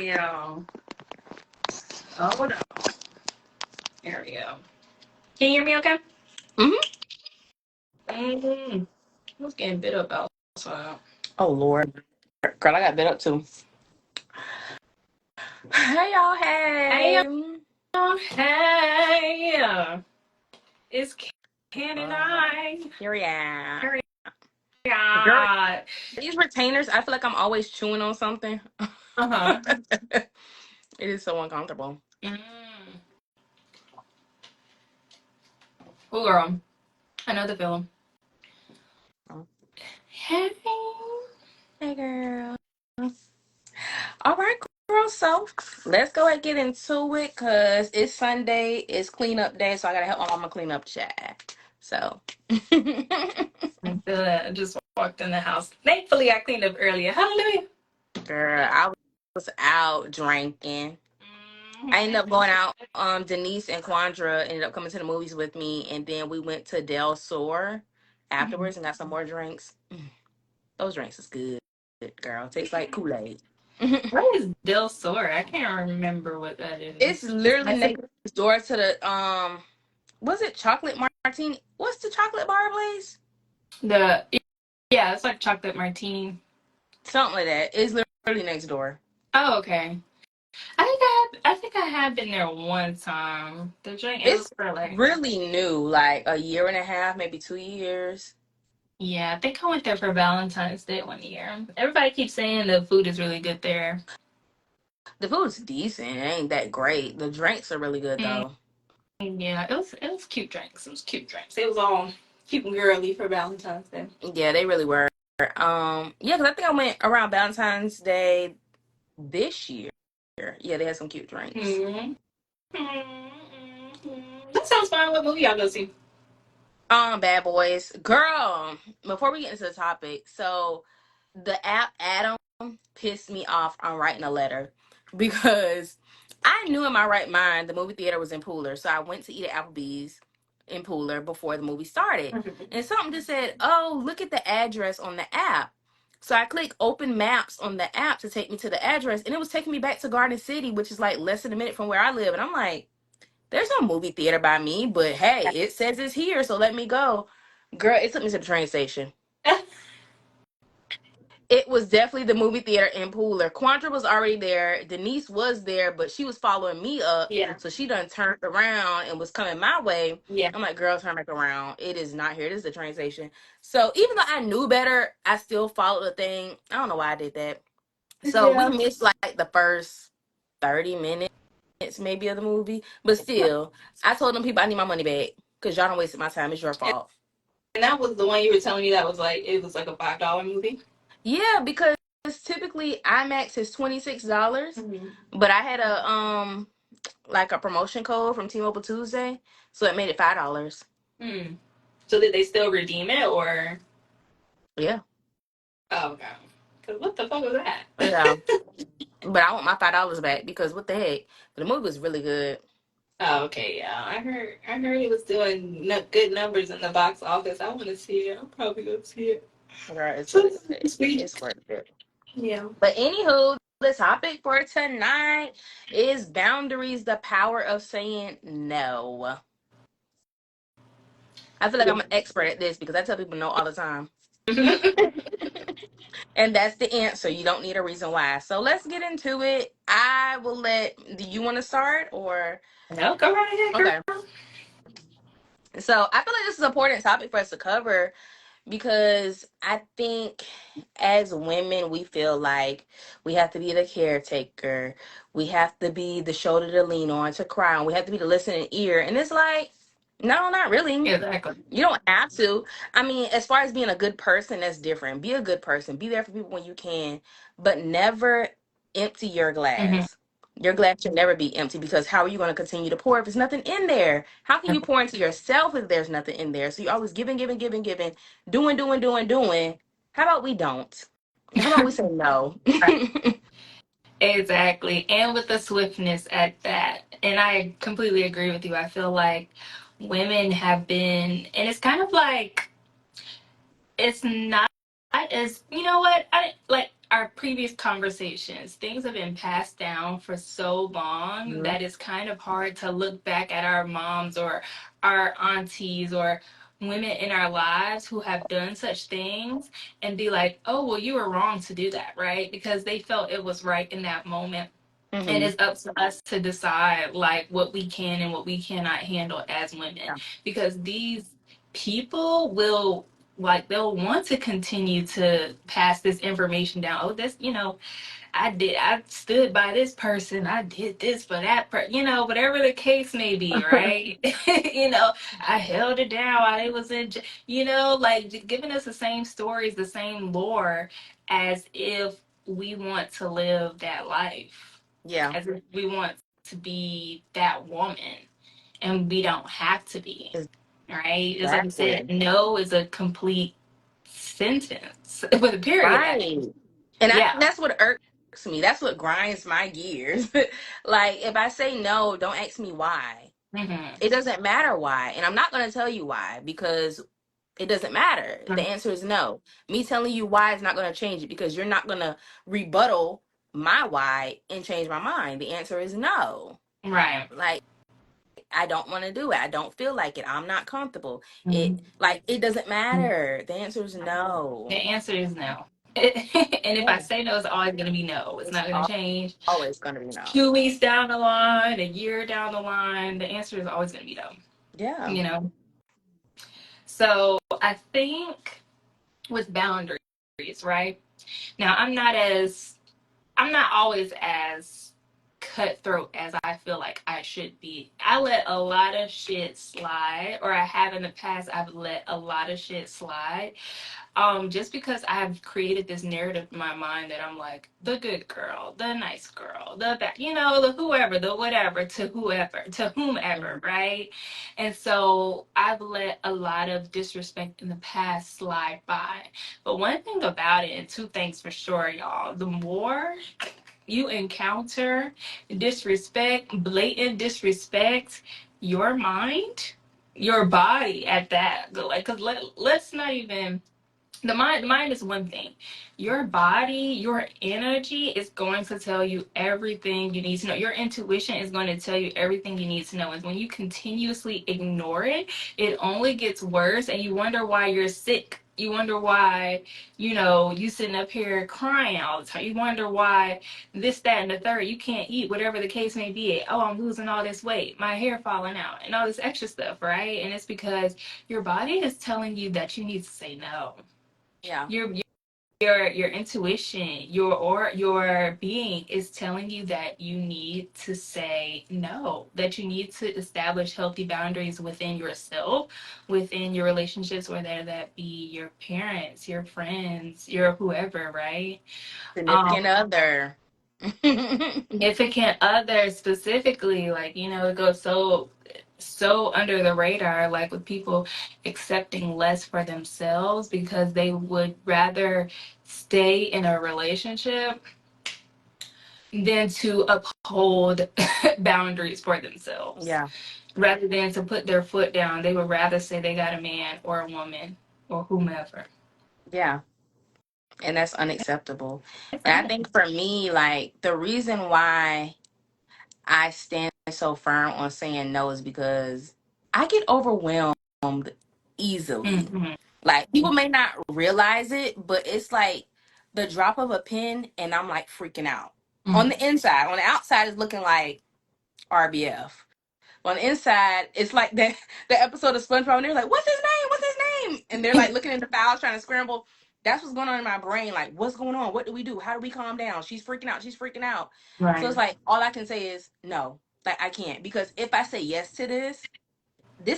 y'all. Hold on. There we go. Can you hear me okay? Mm-hmm. I was getting bit up outside. Oh Lord, girl, I got bit up too. Hey y'all, Hey, hey. y'all. Hey. It's Ken and I. Here we are. Here we Girl, are. these retainers, I feel like I'm always chewing on something. Uh-huh. It is so uncomfortable. Mm. Oh, girl. I know the feeling. Oh. Hey. Hey girl. All right, girl. So let's go ahead and get into it because it's Sunday. It's cleanup day, so I gotta help my mama clean up chat. So I just walked in the house. Thankfully, I cleaned up earlier. Hallelujah. girl, I was out drinking. I ended up going out. Denise and Quandra ended up coming to the movies with me, and then we went to Del Sur afterwards and got some more drinks. Those drinks is good, girl. Tastes like Kool-Aid. What is Del Sur? I can't remember what that It's is. It's literally next Mexican. door to the was it chocolate martini? What's the chocolate bar place? The Yeah, it's like chocolate martini. Something like that. It's literally next door. Oh, okay. I think I have been there one time. The drink it was It's for like really new, like a year and a half, maybe 2 years. yeah, I think I went there for Valentine's Day one year. Everybody keeps saying the food is really good there. The food's decent. It ain't that great. The drinks are really good Mm, though. yeah, it was cute drinks. It was cute drinks. It was all cute and girly for Valentine's Day. Yeah, they really were. Yeah, because I think I went around Valentine's Day this year. Yeah, they had some cute drinks. Mm-hmm. Mm-hmm. That sounds fun. What movie y'all go see? Bad Boys. Girl, before we get into the topic, so the app Adam pissed me off on writing a letter because I knew in my right mind the movie theater was in Pooler. So I went to eat at Applebee's in Pooler before the movie started. And something just said, oh, look at the address on the app. So I click open maps on the app to take me to the address, and it was taking me back to Garden City, which is like less than a minute from where I live. And I'm like, there's no movie theater by me, but hey, it says it's here, so let me go. Girl, it took me to the train station. It was definitely the movie theater in Pooler. Quandra was already there. Denise was there, but she was following me up. Yeah, So she done turned around and was coming my way. yeah, I'm like, girl, turn back around. It is not here. This is the train station. So even though I knew better, I still followed the thing. I don't know why I did that. So we yeah. missed like the first 30 minutes maybe of the movie. But still, I told them people I need my money back because y'all don't wasted my time. It's your fault. And that was the one you were telling me that was like it was like a $5 movie. Yeah, because typically IMAX is $26, Mm-hmm. but I had a like a promotion code from T-Mobile Tuesday, so it made it $5. Hmm. So did they still redeem it or? Yeah, Oh, okay. Because what the fuck was that? yeah. But I want my $5 back because what the heck? The movie was really good. Oh, okay, yeah. I heard he was doing good numbers in the box office. I want to see it. I'm probably gonna see it. Girl, it's So really good. sweet. It's worth it. Yeah. But anywho, the topic for tonight is boundaries, the power of saying no. I feel like I'm an expert at this because I tell people no all the time. And that's the answer. You don't need a reason why. So let's get into it. I will let, do you want to start or? No, go right ahead, girl. Okay. So I feel like this is an important topic for us to cover because I think as women, we feel like we have to be the caretaker. We have to be the shoulder to lean on, to cry on. We have to be the listening ear. And it's like, no, not really. Exactly. You don't have to. I mean, as far as being a good person, that's different. Be a good person. Be there for people when you can, but never empty your Mm-hmm. glass. Your glass should never be empty because how are you going to continue to pour if there's nothing in there? How can you pour into yourself if there's nothing in there? So you're always giving, giving, giving, giving, doing, doing, doing, doing. How about we don't? How about we say no? Exactly. And with the swiftness at that. And I completely agree with you. I feel like women have been, and it's kind of like, it's not as, you know what? I like, our previous conversations, things have been passed down for so long Mhm. that it's kind of hard to look back at our moms or our aunties or women in our lives who have done such things and be like, oh, well, you were wrong to do that, right? Because they felt it was right in that moment. And Mhm. it's up to us to decide like what we can and what we cannot handle as women, Yeah. because these people will, like, they'll want to continue to pass this information down. Oh, this, I stood by this person, I did this for that whatever the case may be, right? I held it down while it was in like giving us the same stories, the same lore, as if we want to live that life, Yeah. as if we want to be that woman, and we don't have to be, right? It's like I said, Exactly. no is a complete sentence with a period at it. Right. And I think Yeah. that's what irks me. That's what grinds my gears. Like, if I say no, don't ask me why. Hmm. It doesn't matter why. And I'm not going to tell you why because it doesn't matter. The answer is no. Me telling you why is not going to change it because you're not going to rebuttal my why and change my mind. The answer is no. Right. Like, I don't want to do it. I don't feel like it. I'm not comfortable. Mhm. It doesn't matter. The answer is The no. answer is no. And if I Yeah. say no, it's always going to be no. It's It's not going to change. always going to be no. 2 weeks down the line, a year down the line, the answer is always going to be no. Yeah. You know? So I think with boundaries, right? Now, I'm not always as cutthroat as I feel like I should be. I let a lot of shit slide, or I have in the past, I've let a lot of shit slide. Just because I've created this narrative in my mind that I'm like the good girl, the nice girl, the bad, the whoever, the whatever, to whoever, to whomever, Mhm. right? And so I've let a lot of disrespect in the past slide by. But one thing about it, and two things for sure, y'all, the more you encounter disrespect, blatant disrespect, your mind, your body at that, like, because let's not even, the mind is one thing. Your body, your energy is going to tell you everything you need to know. Your intuition is going to tell you everything you need to know. And when you continuously ignore it, it only gets worse, and you wonder why you're sick. You wonder why, you sitting up here crying all the time. You wonder why this, that, and the third. You can't eat, whatever the case may be. Oh, I'm losing all this weight, my hair falling out, and all this extra stuff, right? And it's because your body is telling you that you need to say no. Yeah. Your intuition, your being is telling you that you need to say no, that you need to establish healthy boundaries within yourself, within your relationships, whether that be your parents, your friends, your whoever, right? Significant um other. Significant others specifically, like, it goes so under the radar, like with people accepting less for themselves because they would rather stay in a relationship than to uphold boundaries for themselves. Yeah. Rather than to put their foot down, they would rather say they got a man or a woman or whomever. Yeah. And that's unacceptable. It's And I honest. think for me, like the reason why I stand so firm on saying no is because I get overwhelmed easily. Mm-hmm. Like people may not realize it, but it's like the drop of a pin and I'm like freaking out. On Mm-hmm. the inside, on the outside is looking like RBF. On the inside, it's like that the episode of SpongeBob, and they're like, "What's his name? What's his name?" And they're like looking in the files, trying to scramble. That's what's going on in my brain. Like, what's going on? What do we do? How do we calm down? She's freaking out. She's freaking out. So Right. it's like all I can say is no. Like I can't because if I say yes to this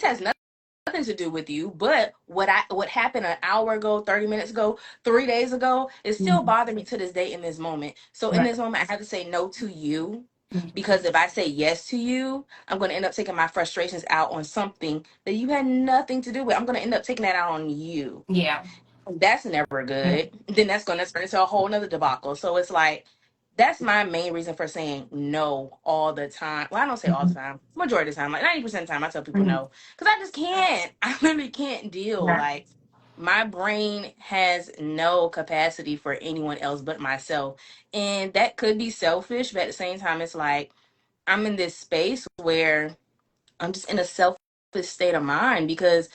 has nothing to do with you. But what happened an hour ago, 30 minutes ago, 3 days ago is still Mm-hmm. bothering me to this day in this moment. So in Right. this moment, I have to say no to you Mm-hmm. because if I say yes to you, I'm going to end up taking my frustrations out on something that you had nothing to do with. I'm going to end up taking that out on you. Yeah. That's never good. Then that's going to turn into a whole nother debacle. So it's like, that's my main reason for saying no all the time. Well, I don't say all the Mm-hmm. time. Majority of the time, like 90% of the time, I tell people Mm-hmm. no because I just can't. I literally can't deal. Right. Like, My brain has no capacity for anyone else but myself. And that could be selfish, but at the same time, it's like I'm in this space where I'm just in a selfish state of mind because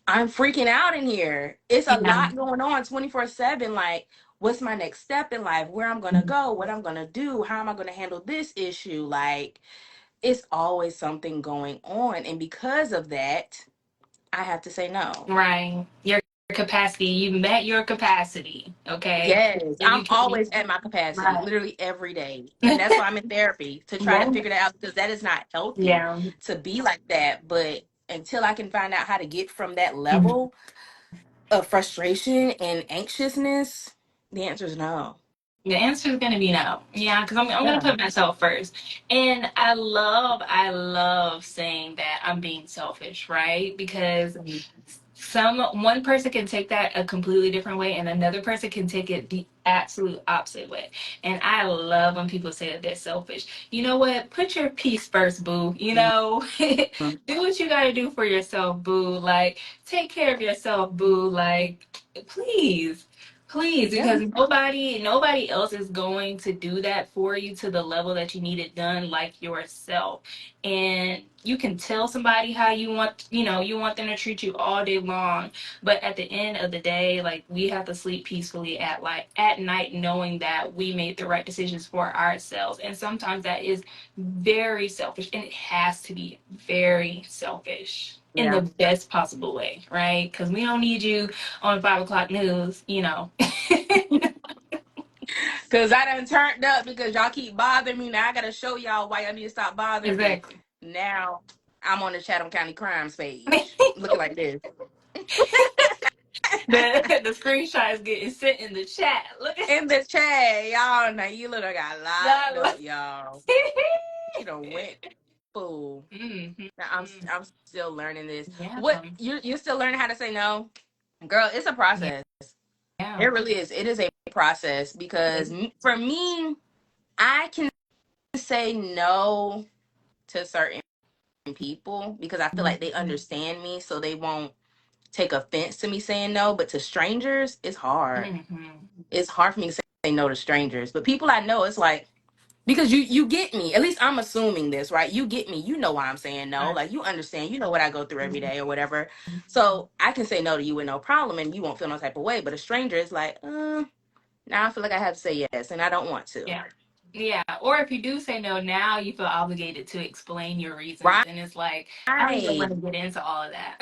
I'm freaking out in here. It's a Yeah. lot going on 24/7. Like, what's my next step in life? Where I'm going to go? What I'm going to do? How am I going to handle this issue? Like, it's always something going on. And because of that, I have to say no. Right. Your capacity. You met your capacity. Okay. Yes, And you I'm can always at my capacity, right. literally every day. And that's why I'm in therapy to try to Yeah. figure that out because that is not healthy Yeah. to be like that. But until I can find out how to get from that Mhm. level of frustration and anxiousness, the answer is no. The answer is going to be no. Yeah, because I'm going to Yeah. put myself first. And I love saying that I'm being selfish, right? Because one person can take that a completely different way and another person can take it the absolute opposite way. And I love when people say that they're selfish. You know what? Put your peace first, boo. You know, Mhm. do what you got to do for yourself, boo. Like, take care of yourself, boo. Like, please. Please, Yeah. because nobody else is going to do that for you to the level that you need it done like yourself. And you can tell somebody how you want them to treat you all day long, but at the end of the day, like, we have to sleep peacefully at night knowing that we made the right decisions for ourselves. And sometimes that is very selfish, and it has to be very selfish in the Yeah. best possible way, right? Because we don't need you on 5 o'clock news. Because I done turned up because y'all keep bothering me. Now I got to show y'all why y'all need to stop bothering me. Exactly. Now I'm on the Chatham County Crimes page looking like this. The screenshot is getting sent in the chat. Look at In the chat, y'all, now you little got locked y'all. up, y'all. You done went fool. Mm-hmm. Now I'm still learning this. Yeah. What you're still learning how to say no, girl? It's a Yeah. process. Yeah. It really is. It is a process because for me, I can say no to certain people because I feel like they Mm-hmm. understand me, so they won't take offense to me saying no. But to strangers, it's hard. Mm-hmm. It's hard for me to say no to strangers. But people I know, it's like because you get me. At least I'm assuming this, right? You get me. You know why I'm saying no. Right. Like you understand. You know what I go through every day or whatever. So I can say no to you with no problem, and you won't feel no type of way. But a stranger is like, now I feel like I have to say yes, and I don't want to. Yeah. Yeah. Or if you do say no now, you feel obligated to explain your reasons. Right. And it's like, I don't even want to get into all of that.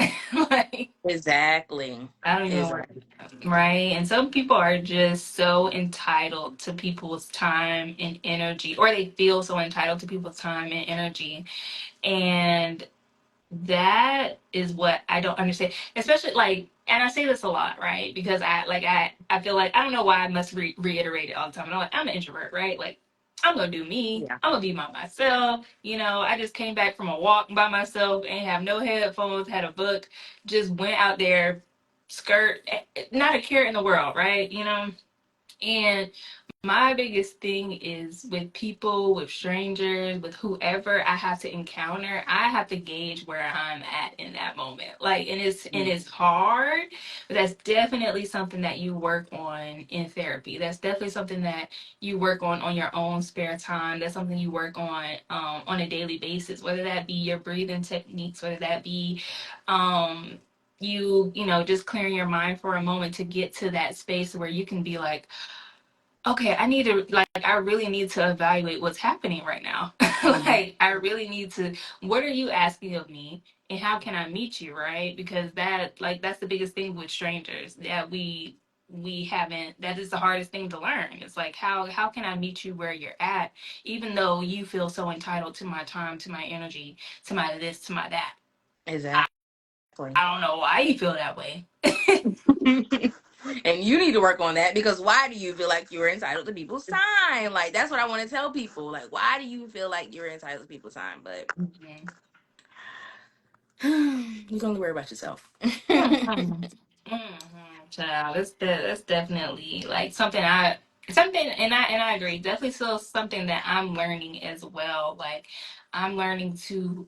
Like, Exactly. I don't even want Exactly. right. And some people are just so entitled to people's time and energy, or they feel so entitled to people's time and energy. And that is what I don't understand. Especially like, and I say this a lot, right? Because I feel like I don't know why I must reiterate it all the time. And I'm like, I'm an introvert, right? Like, I'm gonna do me. Yeah. I'm gonna be by myself. I just came back from a walk by myself, ain't have no headphones, had a book, just went out there, skirt, not a care in the world, right? And my biggest thing is with people, with strangers, with whoever I have to encounter, I have to gauge where I'm at in that moment. Like, and it's hard, but that's definitely something that you work on in therapy. That's definitely something that you work on your own spare time. That's something you work on a daily basis, whether that be your breathing techniques, whether that be just clearing your mind for a moment to get to that space where you can be like, okay, I really need to evaluate what's happening right now. Mhm. Like, I really need to, what are you asking of me? And how can I meet you, right? Because that's the biggest thing with strangers that we haven't, that is the hardest thing to learn. It's like, how can I meet you where you're at, even though you feel so entitled to my time, to my energy, to my this, to my that. I, Exactly. I don't know why you feel that way. And you need to work on that because why do you feel like you're entitled to people's time? Like that's what I want to tell people. Like, why do you feel like you're entitled to people's time? But Mhm. you can only worry about yourself. Mhm. Child, that's definitely like something, and I agree. Definitely still something that I'm learning as well. Like, I'm learning to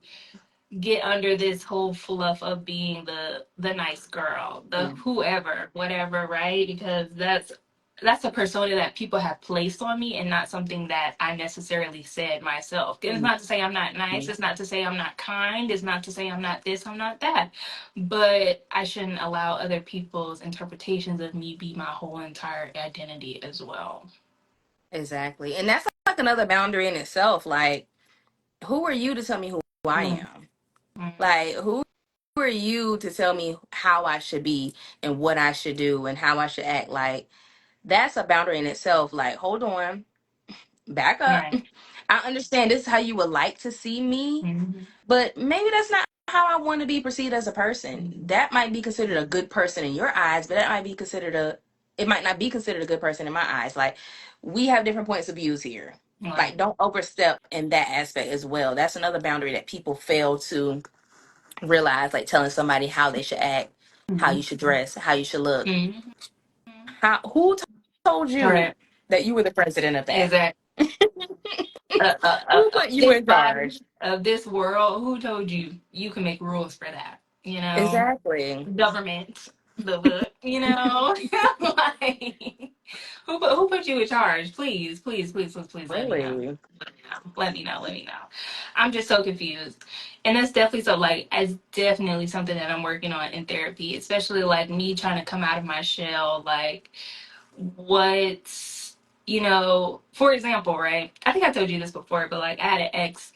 get under this whole fluff of being the nice girl, the Mm, whoever, whatever, right? Because that's a persona that people have placed on me and not something that I necessarily said myself. And it's mm, not to say I'm not nice, mm. it's not to say I'm not kind, it's not to say I'm not this, I'm not that. But I shouldn't allow other people's interpretations of me be my whole entire identity as well. Exactly. And that's like another boundary in itself. Like, who are you to tell me who I Mm, am? mm, Like, who are you to tell me how I should be and what I should do and how I should act? Like, that's a boundary in itself. Like, hold on, back up. right. I understand this is how you would like to see me, Mm-hmm. but maybe that's not how I want to be perceived as a person. That might be considered a good person in your eyes, but that might be considered it might not be considered a good person in my eyes. Like, we have different points of views here. Right. Like, don't overstep in that aspect as well. That's another boundary that people fail to realize, like telling somebody how they should act, how Mm-hmm. you should dress, how you should look. Mm-hmm. Told you Right. that you were the president of that? Exactly. Who put you This in body charge? of this world, who told you you can make rules for that? You know, Exactly. government, the like, who put you in charge? Please, please, please, please, please let me know. Really? Let me know. Let me know. I'm just so confused. And that's definitely so like it's definitely something that I'm working on in therapy, especially like me trying to come out of my shell, like what for example, right? I think I told you this before, but like I had an ex,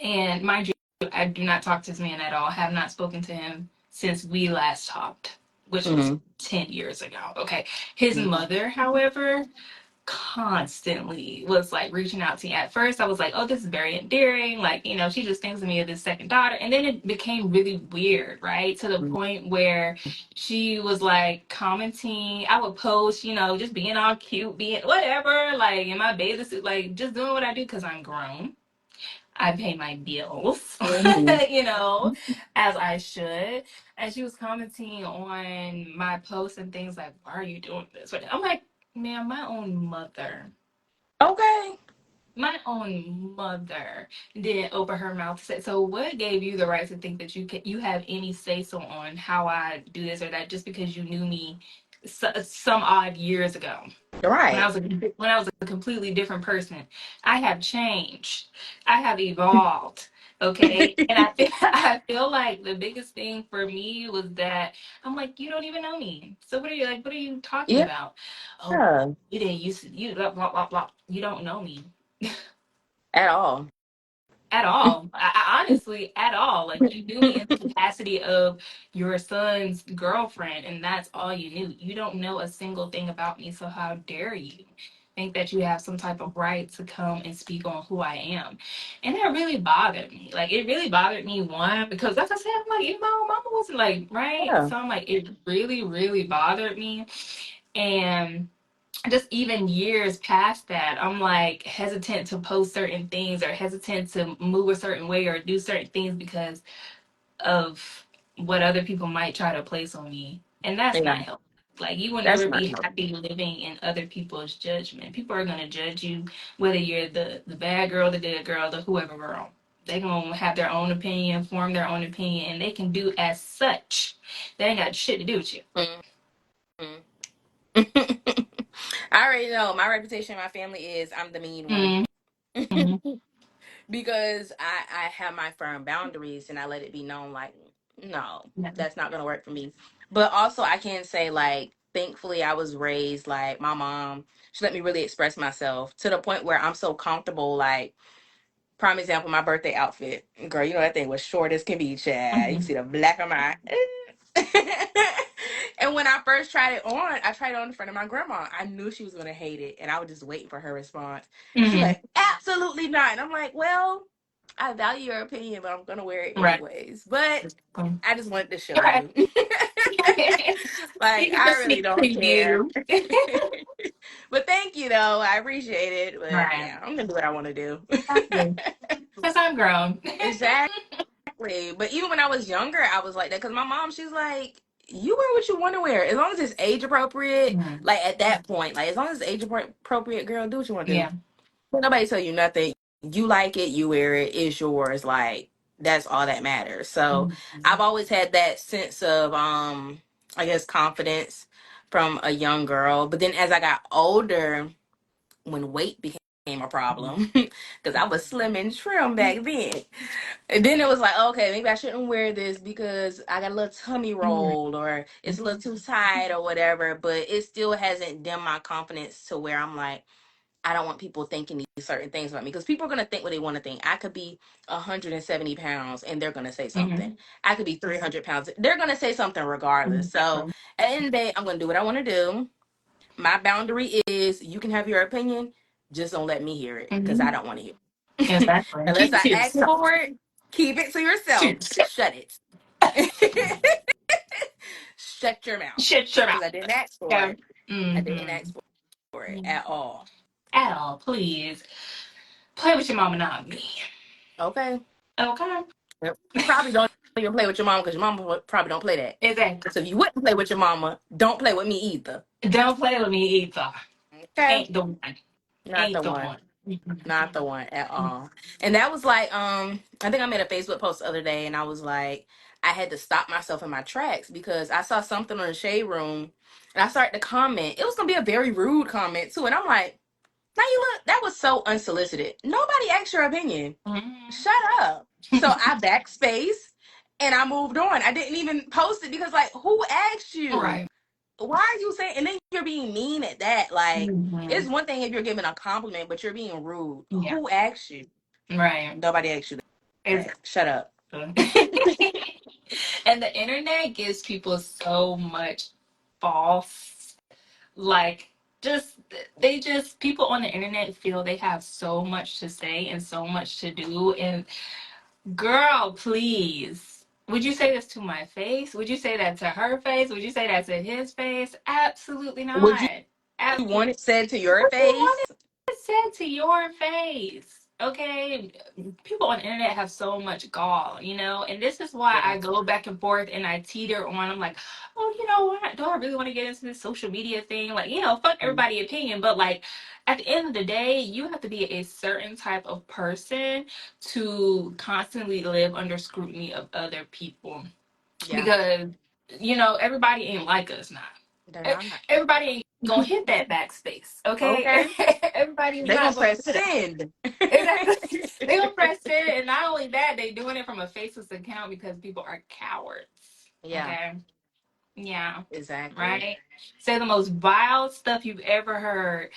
and mind you, I do not talk to this man at all. Have not spoken to him since we last talked, which was Hmm. 10 years ago. Okay. His mother, however, constantly was like reaching out to me. At first, I was like, oh, this is very endearing. Like, she just thinks of me as this second daughter. And then it became really weird, right? To the point where she was like commenting. I would post, just being all cute, being whatever, like in my bathing suit, like just doing what I do because I'm grown. I pay my bills, Hmm. you know, as I should. And she was commenting on my posts and things like, why are you doing this? But I'm like, man, Okay. my own mother didn't open her mouth to say. So what gave you the right to think that you have any say so on how I do this or that just because you knew me some odd years ago? when I Right. was a when I was a completely different person. I have changed. I have evolved. Okay. And I feel like the biggest thing for me was that I'm like, you don't even know me. So what are you talking Yeah. about? Oh, you didn't used to you blah blah blah blah. You don't know me At all. at all. I honestly at all. Like you knew me in the capacity of your son's girlfriend, and that's all you knew. You don't know a single thing about me, so how dare you think that you have some type of right to come and speak on who I am? And that really bothered me. Like it really bothered me one because like I said, I'm like, my own mama wasn't like right. Yeah. So I'm like, it really, really bothered me. And just even years past that, I'm like hesitant to post certain things or hesitant to move a certain way or do certain things because of what other people might try to place on me. And that's not Yeah. healthy. Like you will That's never not be helpful. happy living in other people's judgment. People are gonna judge you whether you're the bad girl, the good girl, the whoever girl. They're gonna have their own opinion, form their own opinion, and they can do as such. They ain't got shit to do with you. Mhm. I already know my reputation in my family is I'm the mean one. Mm-hmm. Because I have my firm boundaries and I let it be known like no, that's not gonna work for me. But also I can say like thankfully I was raised like my mom, she let me really express myself to the point where I'm so comfortable. Like prime example, my birthday outfit. Girl, you know that thing was short as can be, Chad. You can Mm-hmm. see the black of my and when I first tried it on, I tried it on in front of my grandma. I knew she was gonna hate it, and I was just waiting for her response. And she's Mm-hmm. like, "Absolutely not." And I'm like, "Well, I value your opinion, but I'm gonna wear it Right. anyways." But I just wanted to show Right. you, You like get the I really sneak don't care. preview. But thank you though, I appreciate it. But Right. yeah, I'm gonna do what I want to do. Exactly. Because I'm grown. Exactly. But even when I was younger, I was like that because my mom, she's like, you wear what you want to wear as long as it's age appropriate. Mhm. Like at that point, like as long as it's age appropriate, girl, do what you want to do. Yeah. Nobody tell you nothing. You like it, you wear it. It's yours. Like that's all that matters. So Mhm. I've always had that sense of I guess confidence from a young girl. But then as I got older, when weight became a problem, because I was slim and trim back then. And then it was like, okay, maybe I shouldn't wear this because I got a little tummy roll or it's a little too tight or whatever. But it still hasn't dimmed my confidence to where I'm like, I don't want people thinking these certain things about me because people are gonna think what they want to think. I could be 170 pounds and they're gonna say something. Mhm. I could be 300 pounds. They're gonna say something regardless. So Mhm. at the end of the day, I'm gonna do what I want to do. My boundary is you can have your opinion, just don't let me hear it because I Mhm. don't want to hear it. Exactly. Unless Keep it I to ask yourself. for it, keep it to To yourself. yourself. Shut it. Shut your mouth Shut your because mouth. I didn't ask for Yeah. it. I didn't Mm-hmm. ask for it at all. At all, please. Play with your mama, not me. Okay. Okay. Yep. You probably don't even play with your mom because your mama probably don't play that. Exactly. So if you wouldn't play with your mama, don't play with me either. Don't play with me either. Okay. Ain't the one. Not Ain't the the one. one. Not the one at all. And that was like, I think I made a Facebook post the other day and I was like, I had to stop myself in my tracks because I saw something on the shade room and I started to comment. It was gonna be a very rude comment too. And I'm like, now you look, that was so unsolicited. Nobody asked your opinion. Shut up. So I backspace and I moved on. I didn't even post it because like who asked you? Right. Why are you saying and then you're being mean at that? Like Hmm. it's one thing if you're giving a compliment, but you're being rude. Yeah. Who asked you? Right. Nobody asked you that. Exactly. Shut up. And the internet gives people so much false, like, just they just people on the internet feel they have so much to say and so much to do. And girl, please, would you say this to my face? Would you say that to her face? Would you say that to his face? Absolutely Would not. you Absolutely. want it said to your What you want face? it said to your face? Okay, people on the internet have so much gall, and this is why Yeah. I go back and forth and I teeter on. I'm like, oh, you know what? Do I really want to get into this social media thing? Like, fuck Mm. everybody's opinion, but like at the end of the day, you have to be a certain type of person to constantly live under scrutiny of other people Yeah. because everybody ain't like us now. They're not. Everybody ain't gonna hit that backspace, okay? Okay. Everybody's They're not gonna gonna press do that. send. Exactly. They gonna press it, and not only that, they doing it from a faceless account because people are cowards. Yeah, Okay. Yeah. exactly. Right. Say the most vile stuff you've ever heard.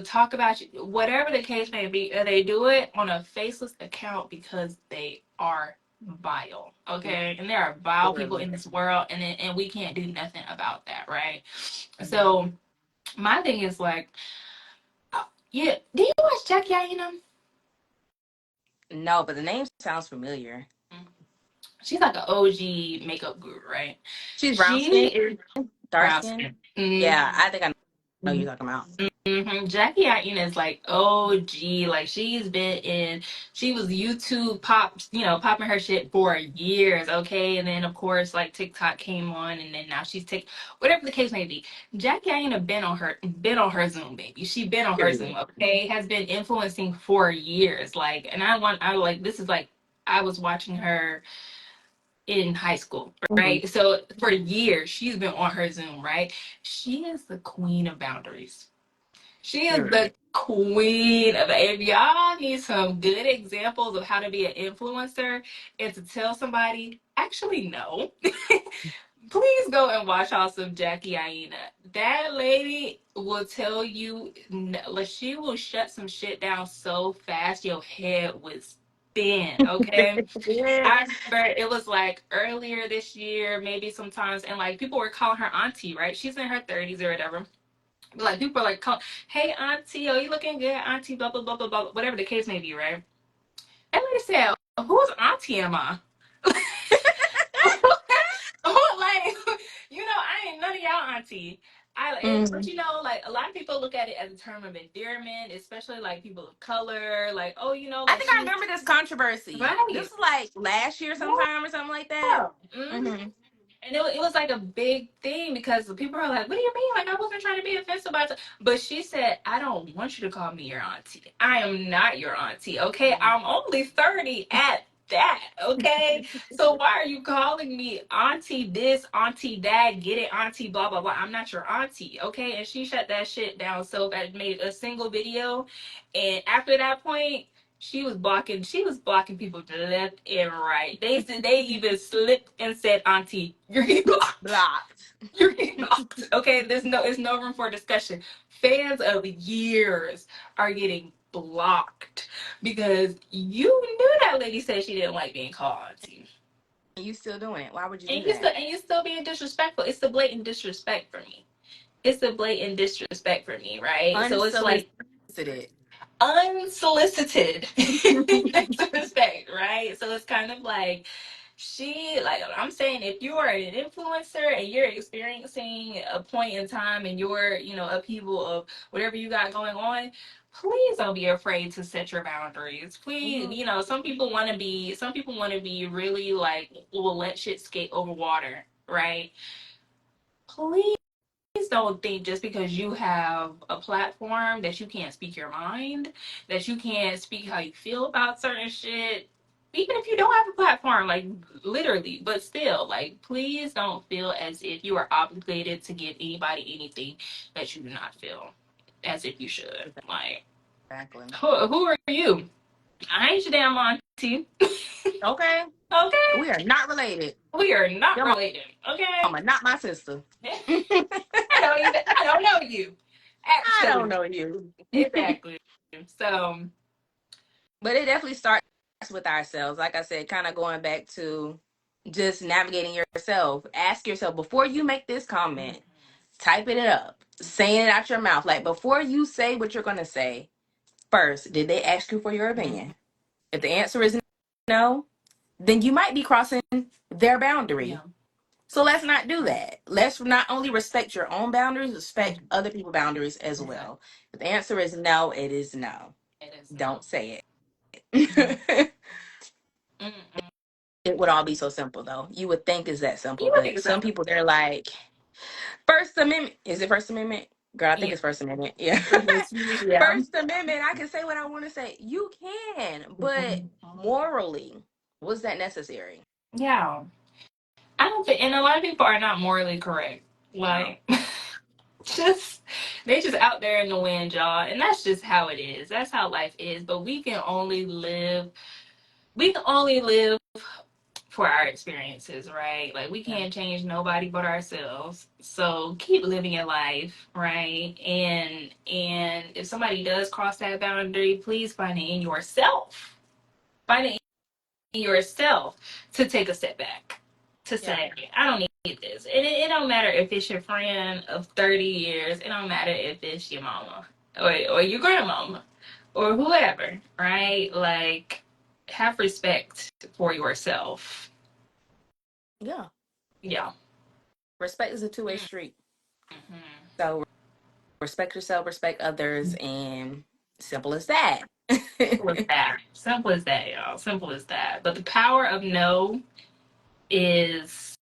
Talk about you, whatever the case may be. They do it on a faceless account because they are vile. Okay, and there are vile people Literally. in this world, and we can't do nothing about that. Right. Mhm. So my thing is like, yeah. Do you watch Jackie Aina? No, but the name sounds familiar. She's like an OG makeup guru, right? She's brown She skin, is dark brown skin. skin. Yeah, I think I know who Mhm. you're talking about. Jackie Aina is like OG. Like she was YouTube popping her shit for years, okay? And then of course like TikTok came on and then now she's whatever the case may be. Jackie Aina been on her Zoom, baby. She been on her Zoom, Period. okay? Has been influencing for years. Like, and I like this is like I was watching her in high school, Mhm. right? So for years she's been on her Zoom, right? She is the queen of boundaries. She is the Period. queen of if y'all need some good examples of how to be an influencer and to tell somebody, actually no. Please go and watch House of Jackie Aina. That lady will tell you, like she will shut some shit down so fast your head would spin. Okay, I remember it was like earlier this year, maybe sometimes, and like people were calling her auntie, right? She's in her 30s or whatever. Like people are like, "Hey, auntie, oh, you looking good, auntie?" Blah blah blah blah blah. Whatever the case may be, right? And lady said, "Whose auntie am I?" Like, I ain't none of y'all auntie. But Mhm. like a lot of people look at it as a term of endearment, especially like people of color. Like, oh, I like think I she's remember this controversy. This right. was like last year sometime or something like that. Yeah. Hmm. Hmm. And it was like a big thing because the people are like, "What do you mean? Like I wasn't trying to be offensive about it." But she said, "I don't want you to call me your auntie. I am not your auntie. Okay, I'm only 30 at that, okay? So why are you calling me auntie this, auntie that, get it, auntie, blah, blah, blah. I'm not your auntie, okay? And she shut that shit down so bad, made a single video. And after that point, she was blocking people left and right. They even slipped and said, auntie, you're getting blocked. Blocked. You're getting blocked. Okay, there's no room for discussion. Fans of years are getting blocked because you knew that lady said she didn't like being called auntie. And you still doing it. Why would you And do you still that? and you still being disrespectful. It's the blatant disrespect for me. It's the blatant disrespect for me, right? So it's like Unsolicited. unsolicited disrespect, right? So it's kind of like I'm saying, if you are an influencer and you're experiencing a point in time in your, upheaval of whatever you got going on, please don't be afraid to set your boundaries. Please, Mhm. some people want to be really like, will let shit skate over water, right? Please don't think just because you have a platform that you can't speak your mind, that you can't speak how you feel about certain shit. Even if you don't have a platform, like literally, but still, like, please don't feel as if you are obligated to give anybody anything that you do not feel as if you should. Like, Exactly. who are you? I ain't your damn auntie. Okay. Okay? We are not related. We are not Your related. Okay? mama, not my sister. I don't know you. I don't Actually. know you. Exactly. So, But it definitely starts with ourselves. Like I said, kind of going back to just navigating yourself. Ask yourself before you make this comment, type it up, saying it out your mouth. Like before you say what you're going to say, first, did they ask you for your opinion? If the answer is no, then you might be crossing their yeah. boundary. So let's not do that. Let's not only respect your own boundaries, respect other people's boundaries as Exactly. well. If the answer is no, it is no. It is no. Don't say Mhm. it. Mm-mm. It would all be so simple though. You would think it's that simple, You would think but it's some that people simple. they're like, First Amendment. Is it First Amendment? Girl, I think Yeah. it's First Amendment. Yeah. Yeah. First Amendment, I can say what I want to say. You can, but morally, was that necessary? Yeah. I don't think, and a lot of people are not morally correct. No. Like, just, they just out there in the wind, y'all. And that's just how it is. That's how life is. But we can only live for our experiences, right? Like, we Yeah. can't change nobody but ourselves. So keep living your life, right? And if somebody does cross that boundary, please find it in yourself. Find it in yourself to take a step back. To Yeah. say, I don't need this. And it don't matter if it's your friend of 30 years. It don't matter if it's your mama or your grandmama or whoever, right? Like, have respect for yourself. Yeah. Yeah. Respect is a two-way street. Mm-hmm. So respect yourself, respect others, and simple as that. Simple as that. Simple as that, y'all. Simple as that. But the power of no is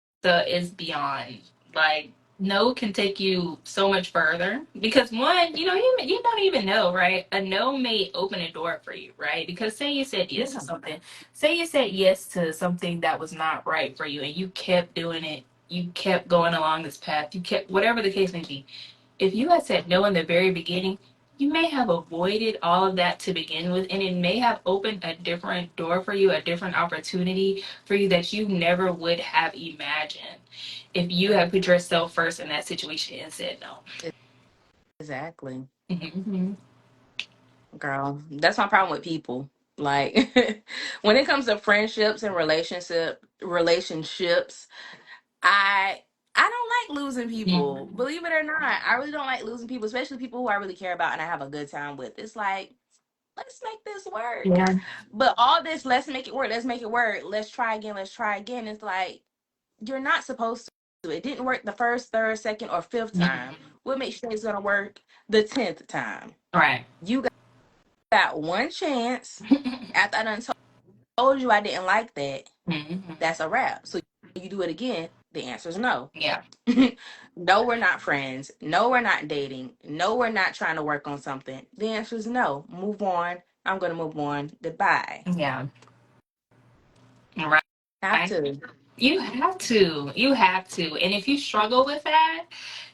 beyond. Like, no can take you so much further because one, you don't even know, right? A no may open a door for you, right? Because Yeah. say you said yes to something that was not right for you and you kept doing it, you kept going along this path, you kept, whatever the case may be. If you had said no in the very beginning, you may have avoided all of that to begin with, and it may have opened a different door for you, a different opportunity for you that you never would have imagined if you had put yourself first in that situation and said no. Exactly. Mm-hmm. Girl, that's my problem with people. Like when it comes to friendships and relationships, I I don't like losing people. Mm-hmm. Believe it or not, I really don't like losing people, especially people who I really care about and I have a good time with. It's like, let's make this work. Yeah. But all this, let's make it work, let's make it work, let's try again, let's try again. It's like you're not supposed to. It didn't work the first, third, second, or fifth time. Mm-hmm. What makes you think it's gonna work the 10th time? Right. You got one chance. After I done told you I didn't like that, Mm-hmm. that's a wrap. So you do it again, the answer is no. Yeah. No, we're not friends. No, we're not dating. No, we're not trying to work on something. The answer is no. Move on. I'm going to move on. Goodbye. Yeah. Have to. You have to. You have to. And if you struggle with that,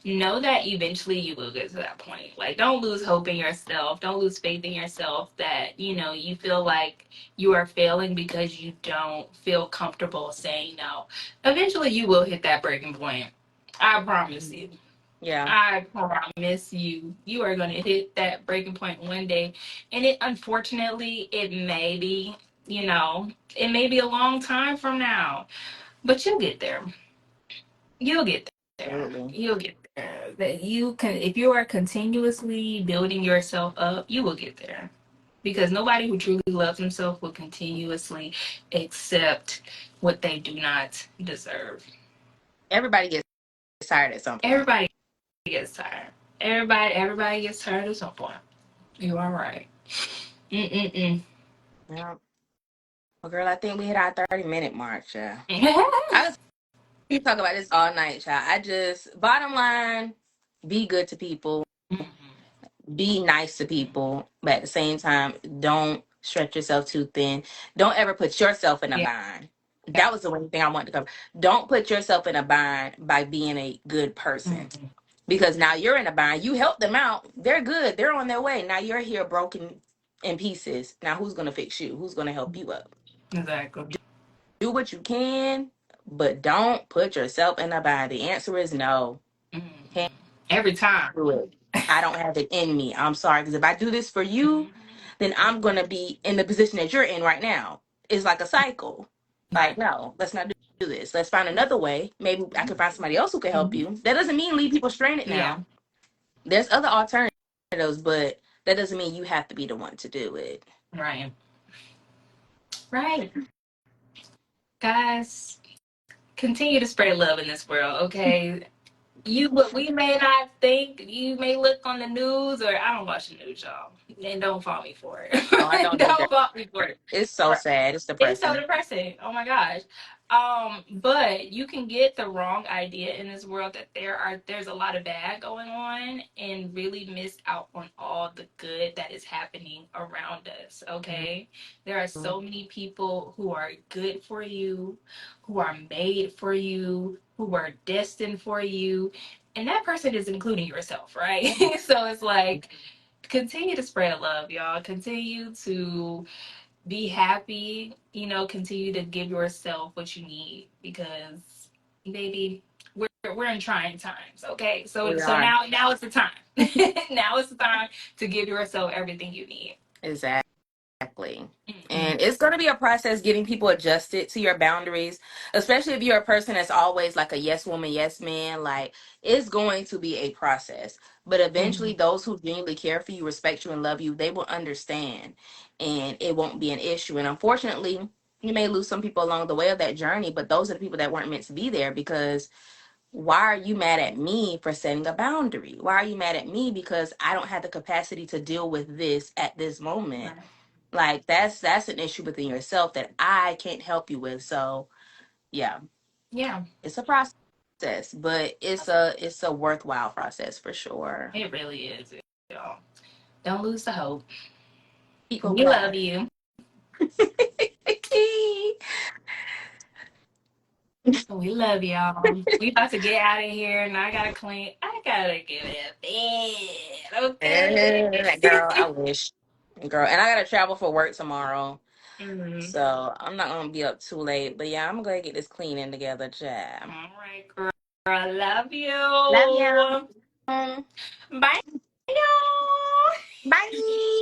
know that eventually you will get to that point. Like, don't lose hope in yourself. Don't lose faith in yourself that, you feel like you are failing because you don't feel comfortable saying no. Eventually, you will hit that breaking point. I promise you. Yeah. I promise you, you are going to hit that breaking point one day. And unfortunately, it may be a long time from now, but you'll get there. You'll get there. Absolutely. You'll get there. That you can, if you are continuously building yourself up, you will get there. Because nobody who truly loves himself will continuously accept what they do not deserve. Everybody gets tired at some point. Everybody gets tired. Everybody gets tired at some point. You are right. Mm-mm-mm. Yeah. Well, girl, I think we hit our 30-minute mark, yeah. Mm-mm. I was talk about this all night, child. Bottom line, be good to people, be nice to people, but at the same time, don't stretch yourself too thin. Don't ever put yourself in a Yeah. bind. That was the one thing I wanted to cover. Don't put yourself in a bind by being a good person. Mm-mm. Because now you're in a bind. You helped them out. They're good. They're on their way. Now you're here broken in pieces. Now who's going to fix you? Who's going to help you up? Exactly. Do what you can, but don't put yourself in a bind. The answer is no. Mm. Can't Every time. do it. I don't have it in me. I'm sorry. Because if I do this for you, then I'm going to be in the position that you're in right now. It's like a cycle. Like, Right. no, let's not do this. Let's find another way. Maybe I can find somebody else who can help you. That doesn't mean leave people stranded Yeah. now. There's other alternatives, but that doesn't mean you have to be the one to do it. Right. Right. Guys, continue to spread love in this world, okay? We may not think, you may look on the news, or I don't watch the news, y'all, and don't fault me for Oh, I it. don't either. Don't fault me for it. It's so sad. It's It's so depressing. depressing. Oh my gosh. But you can get the wrong idea in this world that there's a lot of bad going on and really miss out on all the good that is happening around us. Okay. There are so many people who are good for you, who are made for you, who are destined for you. And that person is including yourself, right? So it's like, continue to spread love, y'all. Continue to be happy, continue to give yourself what you need because baby, we're in trying times, okay? So We so are. now it's the time. Now it's the time to give yourself everything you need. Exactly. Mm-hmm. And it's going to be a process getting people adjusted to your boundaries, especially if you're a person that's always like a yes woman, yes man. Like, it's going to be a process. But eventually, those who genuinely care for you, respect you, and love you, they will understand. And it won't be an issue. And unfortunately, you may lose some people along the way of that journey, but those are the people that weren't meant to be there because why are you mad at me for setting a boundary? Why are you mad at me because I don't have the capacity to deal with this at this moment? Right. Like that's an issue within yourself that I can't help you with. So yeah, Yeah, it's a process, but it's a worthwhile process for sure. it really is, y'all. Don't lose the hope. Keep hope We love alive. you. We love y'all. We about to get out of here, and I gotta get in bed, Girl, I okay? wish. Girl, and I gotta travel for work tomorrow. Mm. So I'm not gonna be up too late. But yeah, I'm gonna get this cleaning together, Chad. All right, girl. I love Love y'all. you. Bye, y'all. Bye.